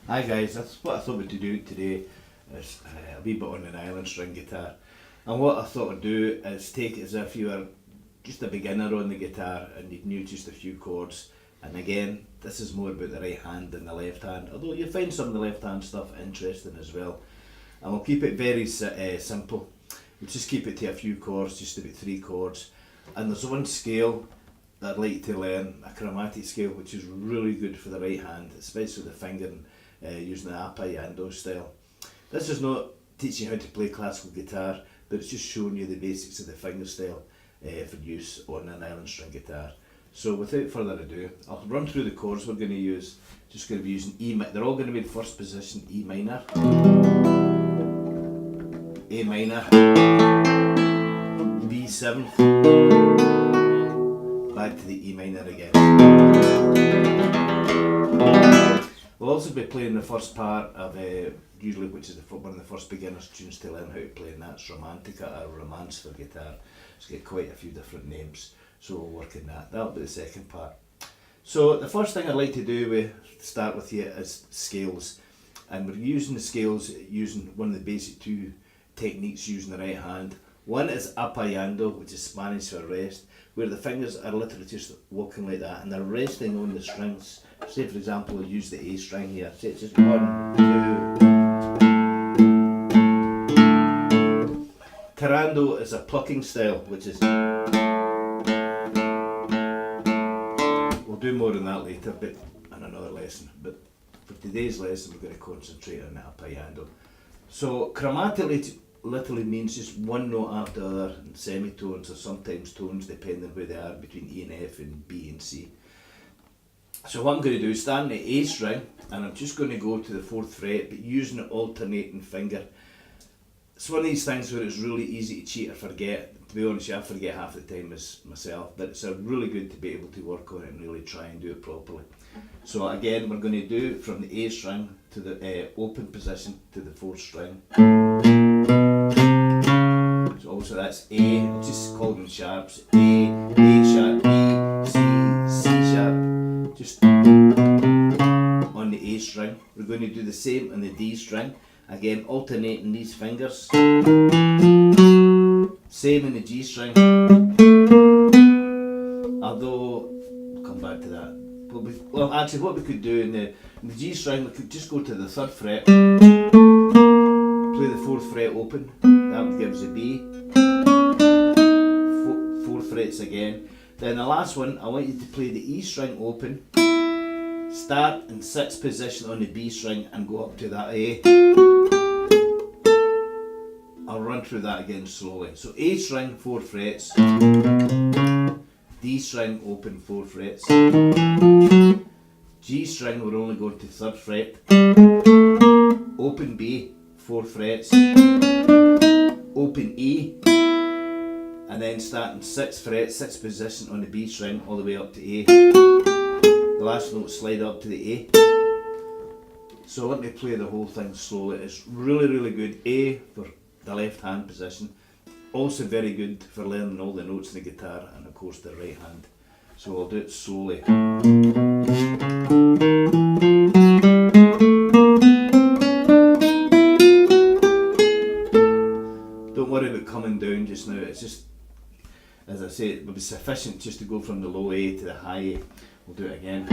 Hi guys, that's what I thought we'd do today, is a wee bit on an island string guitar. And what I thought I'd do is take it as if you were just a beginner on the guitar and you knew just a few chords. And again, this is more about the right hand than the left hand, although you'll find some of the left hand stuff interesting as well. And we'll keep it very simple. We'll just keep it to a few chords, just about 3 chords. And there's one scale that I'd like to learn, a chromatic scale, which is really good for the right hand, especially the fingering. Using the arpeggiando style. This is not teaching you how to play classical guitar, but it's just showing you the basics of the fingerstyle for use on an island string guitar. So without further ado, I'll run through the chords we're going to use. Just going to be using E minor. They're all going to be in first position, E minor, A minor, B7, back to the E minor again. We'll also be playing the first part of usually, which is one of the first beginners tunes to learn how to play, and that's Romantica or Romance for guitar. It's got quite a few different names, so we'll work on that. That'll be the second part. So the first thing I'd like to do start with you is scales, and we're using the scales using one of the basic 2 techniques using the right hand. One is arpeggiando, which is Spanish for rest, where the fingers are literally just walking like that and they're resting on the strings. Say for example, I'll use the A string here. Say it's just 1, 2. Tirando is a plucking style, which is. We'll do more on that later, but in another lesson. But for today's lesson, we're going to concentrate on the arpeggiando. So chromatically literally means just one note after the other, and semitones or sometimes tones depending where they are between E and F and B and C. So what I'm going to do is start on the A string, and I'm just going to go to the 4th fret, but using an alternating finger. It's one of these things where it's really easy to cheat or forget. To be honest, I forget half the time myself, but it's really good to be able to work on it and really try and do it properly. So again, we're going to do from the A string to the open position to the 4th string. So also that's A, just call them sharps, A sharp, B, C, C sharp, just on the A string. We're going to do the same on the D string, again alternating these fingers. Same in the G string, although, we'll come back to that. Well actually what we could do in the G string, we could just go to the 3rd fret, play the 4th fret open, that would give us a B, 4 frets again. Then the last one, I want you to play the E string open, start in 6th position on the B string and go up to that A. I'll run through that again slowly. So A string 4 frets, D string open 4 frets, G string we're only going to 3rd fret, open B 4 frets, open E, and then starting 6th fret, 6th position on the B string all the way up to A. The last note slide up to the A. So let me play the whole thing slowly. It's really good. A for the left hand position, also very good for learning all the notes in the guitar, and of course the right hand. So I'll do it slowly. Don't worry about coming down just now, it's just, as I say, it will be sufficient just to go from the low A to the high A. We'll do it again.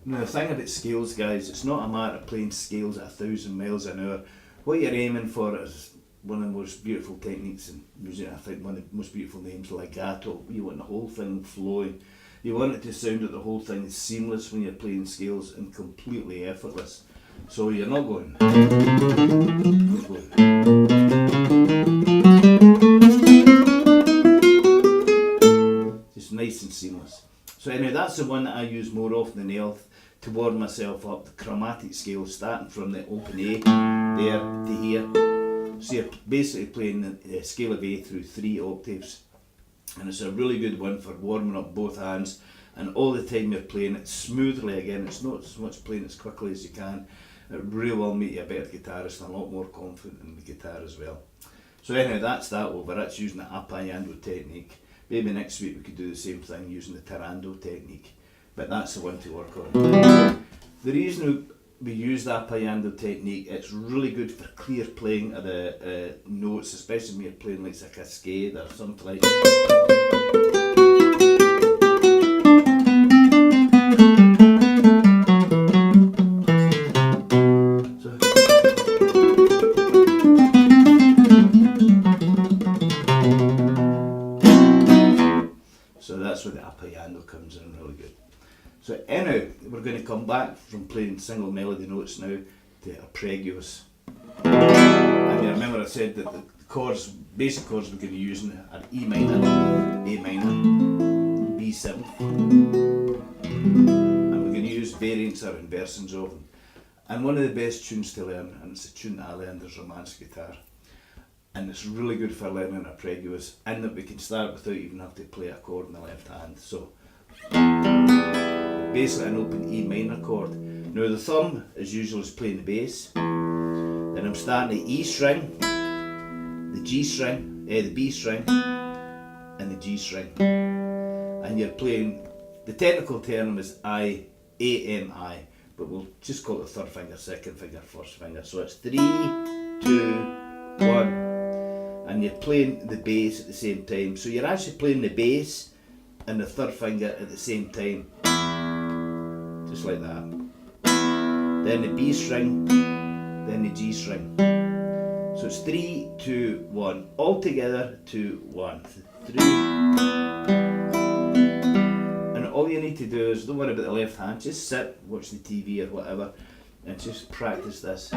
Now the thing about scales, guys, it's not a matter of playing scales at 1,000 miles an hour. What you're aiming for is one of the most beautiful techniques in music. I think one of the most beautiful names, legato. You want the whole thing flowing. You want it to sound that the whole thing is seamless when you're playing scales and completely effortless. So you're not going. You're going. Just nice and seamless. So anyway, that's the one that I use more often than else to warm myself up. The chromatic scale, starting from the open A there to here. So you're basically playing the scale of A through 3 octaves. And it's a really good one for warming up both hands, and all the time you're playing it smoothly. Again, it's not so much playing as quickly as you can. It really will make you a better guitarist and a lot more confident in the guitar as well. So anyway, that's that over. That's using the appaiando technique. Maybe next week we could do the same thing using the tirando technique, but that's the one to work on. The reason we use the appaiando technique, it's really good for clear playing of the notes, especially when you're playing like a cascade or something like that. So that's where the appaiando comes in really good. So anyhow, we're going to come back from playing single melody notes now to arpeggios. And you remember I said that the chords, basic chords we're going to be using are E minor, A minor, B7, and we're going to use variants or inversions of them. And one of the best tunes to learn, and it's a tune that I learned, is Romance Guitar. And it's really good for learning arpeggios, in that we can start without even having to play a chord in the left hand. So basically an open E minor chord. Now the thumb is usually playing the bass. Then I'm starting the E string, the G string, the B string, and the G string. And you're playing, the technical term is I, A, M, I, but we'll just call it the third finger, second finger, first finger. So it's 3, 2, 1. And you're playing the bass at the same time. So you're actually playing the bass and the third finger at the same time. Just like that. Then the B string, then the G string. So it's 3, 2, 1. All together, 2, 1. 3. And all you need to do is, don't worry about the left hand, just sit, watch the TV or whatever, and just practice this.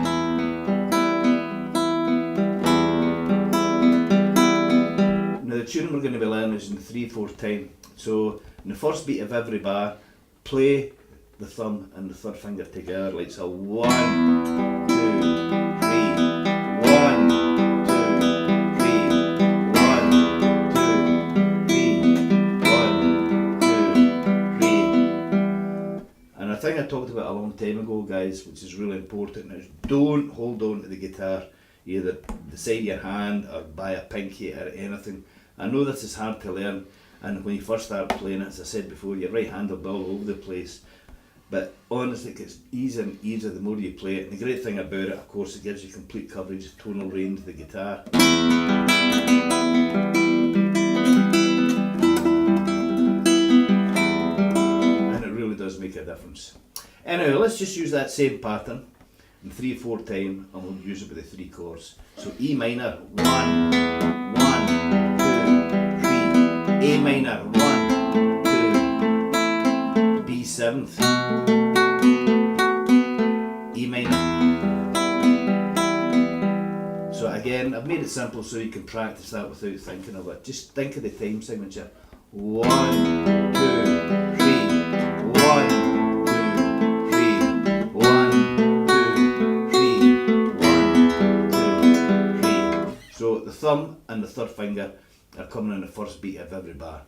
Now the tune we're going to be learning is in 3/4 time. So in the first beat of every bar, play the thumb and the third finger together like so. 1, 2, 3. 1, 2, 3. 1, 2, 3. 1, 2, 3. And a thing I talked about a long time ago, guys, which is really important, is don't hold on to the guitar either the side of your hand or by a pinky or anything. I know this is hard to learn, and when you first start playing it, as I said before, your right hand will be all over the place. But honestly, it gets easier and easier the more you play it. And the great thing about it, of course, it gives you complete coverage of tonal range of the guitar. And it really does make a difference. Anyway, let's just use that same pattern in 3/4 time, and we'll use it with the 3 chords. So E minor, 1, 1, 2, 3. A minor, 1, 2. B7th. E minor. So again, I've made it simple so you can practice that without thinking of it. Just think of the time signature. 1, 2, 3. 1, 2, 3. 1, 2, 3. 1, 2, 3. So the thumb and the third finger are coming in the first beat of every bar.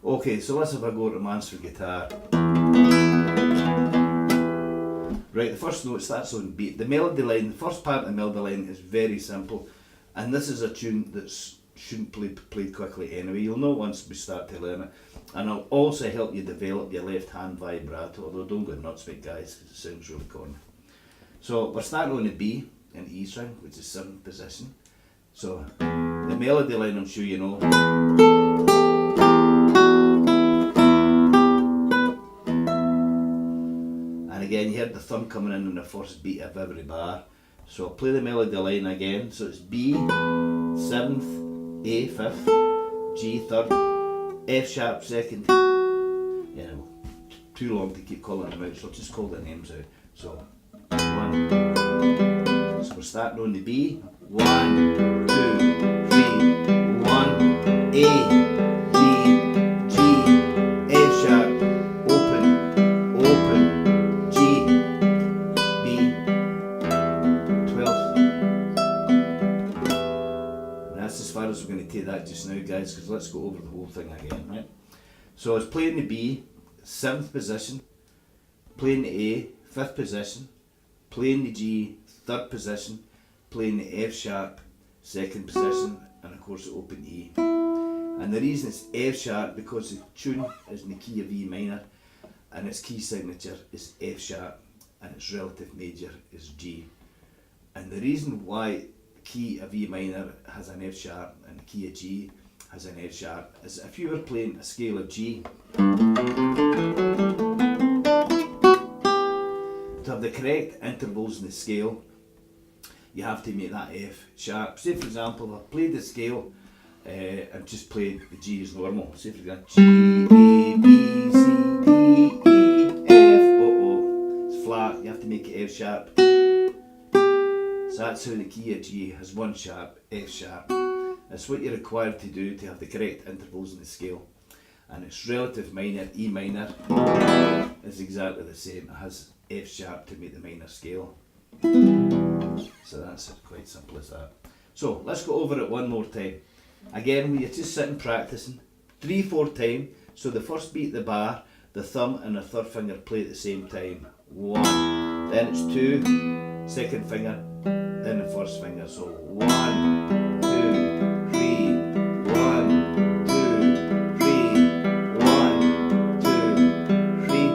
Okay, so let's have a go at Romance for Guitar. Right, the first note starts on beat. The melody line, the first part of the melody line is very simple, and this is a tune that shouldn't be played quickly anyway. You'll know once we start to learn it, and it'll also help you develop your left hand vibrato, although don't go nuts with it, guys, because it sounds really corny. So we're starting on the B and E string, which is 7th position. So the melody line, I'm sure you know. Again, you heard the thumb coming in the first beat of every bar. So I'll play the melody line again. So it's B, 7th, A, 5th, G, 3rd, F sharp 2nd, you know, too long to keep calling them out, so I'll just call the names out. So 1. So we're starting on the B. 1, 2, 3. 1, A, G, G, F sharp, open, open, G, B, 12th. And that's as far as we're going to take that just now, guys, because let's go over the whole thing again, right? So I was playing the B, 7th position, playing the A, 5th position, playing the G, 3rd position, playing the F sharp, 2nd position, and of course the open E. And the reason it's F sharp because the tune is in the key of E minor and its key signature is F sharp and its relative major is G. And the reason why the key of E minor has an F sharp and the key of G has an F sharp is if you were playing a scale of G, to have the correct intervals in the scale, you have to make that F sharp. Say for example, if I played the scale and just played the G as normal. Say for example, G, A, B, C, D, E, F, it's flat, you have to make it F sharp. So that's how the key of G has 1 sharp, F sharp. That's what you're required to do to have the correct intervals in the scale. And its relative minor, E minor, is exactly the same. It has F sharp to make the minor scale. So that's quite simple as that. So let's go over it one more time. Again, we're just sitting practicing 3/4 time. So the first beat the bar, the thumb and the 3rd finger play at the same time. 1, then it's 2, 2nd finger, then the 1st finger. So 1, 2, 3, 1, 2, 3, 1, 2, 3.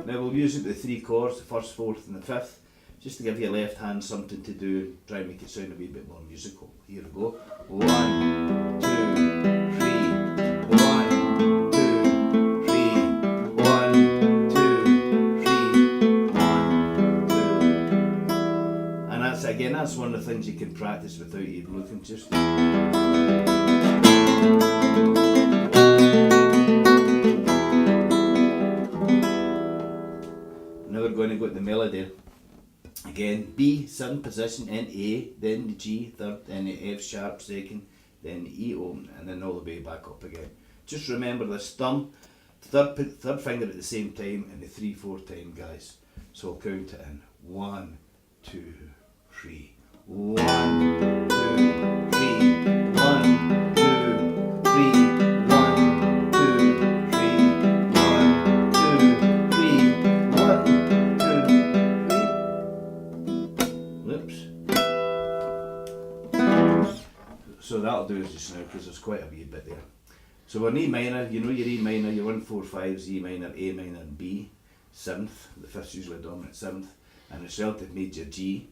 Now we'll use it with the 3 chords, the 1st, 4th and the 5th. Just to give your left hand something to do, try and make it sound a wee bit more musical. Here we go. 1, 2, 3, 1, 2, 3, 1, 2, 3, 1, 2. And that's one of the things you can practice without even looking. Just now we're going to go to the melody. Again, B, 7th position, then A, then the G, 3rd, then the F sharp, 2nd, then the E open, and then all the way back up again. Just remember this thumb, third finger at the same time, and the 3/4 time, guys. So I'll count it in. 1, 2, 3. 1, 2, 3. 1, 2, 3. 1, 2, 3. 1, 2, 3. 1, 2, 3. So that'll do us just now because there's quite a wee bit there. So we're in E minor, you know your E minor, your 1, 4, 5's E minor, A minor and B, 7th, the 5th's usually a dominant 7th, and its relative major G,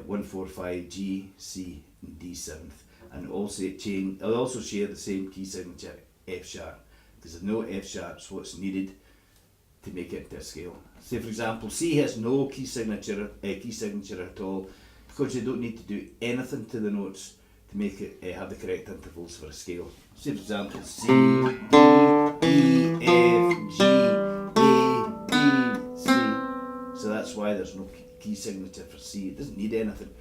1, 4, 5, G, C and D 7th. And it'll also share the same key signature, F sharp, because there's no F sharps what's needed to make it into a scale. Say for example, C has no key signature at all, because you don't need to do anything to the notes to make it have the correct intervals for a scale. Say for example, C, D, E, F, G, A, B, C. So that's why there's no key signature for C. It doesn't need anything.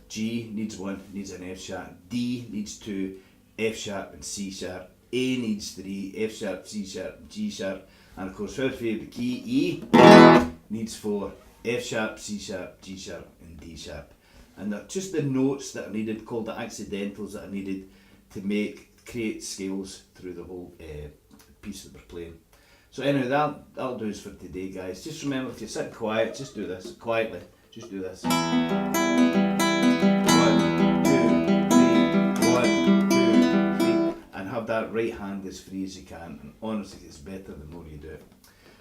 G needs 1, needs an F sharp. D needs 2, F sharp and C sharp. A needs 3, F sharp, C sharp, G sharp. And of course our favourite key, E, needs 4, F sharp, C sharp, G sharp and D sharp. And they're just the notes that are needed, called the accidentals, that are needed to create scales through the whole piece that we're playing. So anyway, that'll do us for today, guys. Just remember, if you sit quiet, just do this, quietly, just do this. 1, 2, 3, 1, 2, 3, and have that right hand as free as you can, and honestly it's better the more you do it.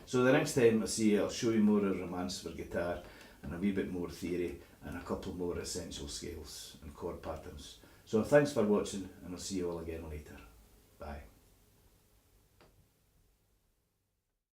So the next time I see you, I'll show you more of romance for guitar, and a wee bit more theory, and a couple more essential scales and chord patterns. So thanks for watching, and I'll see you all again later. Bye.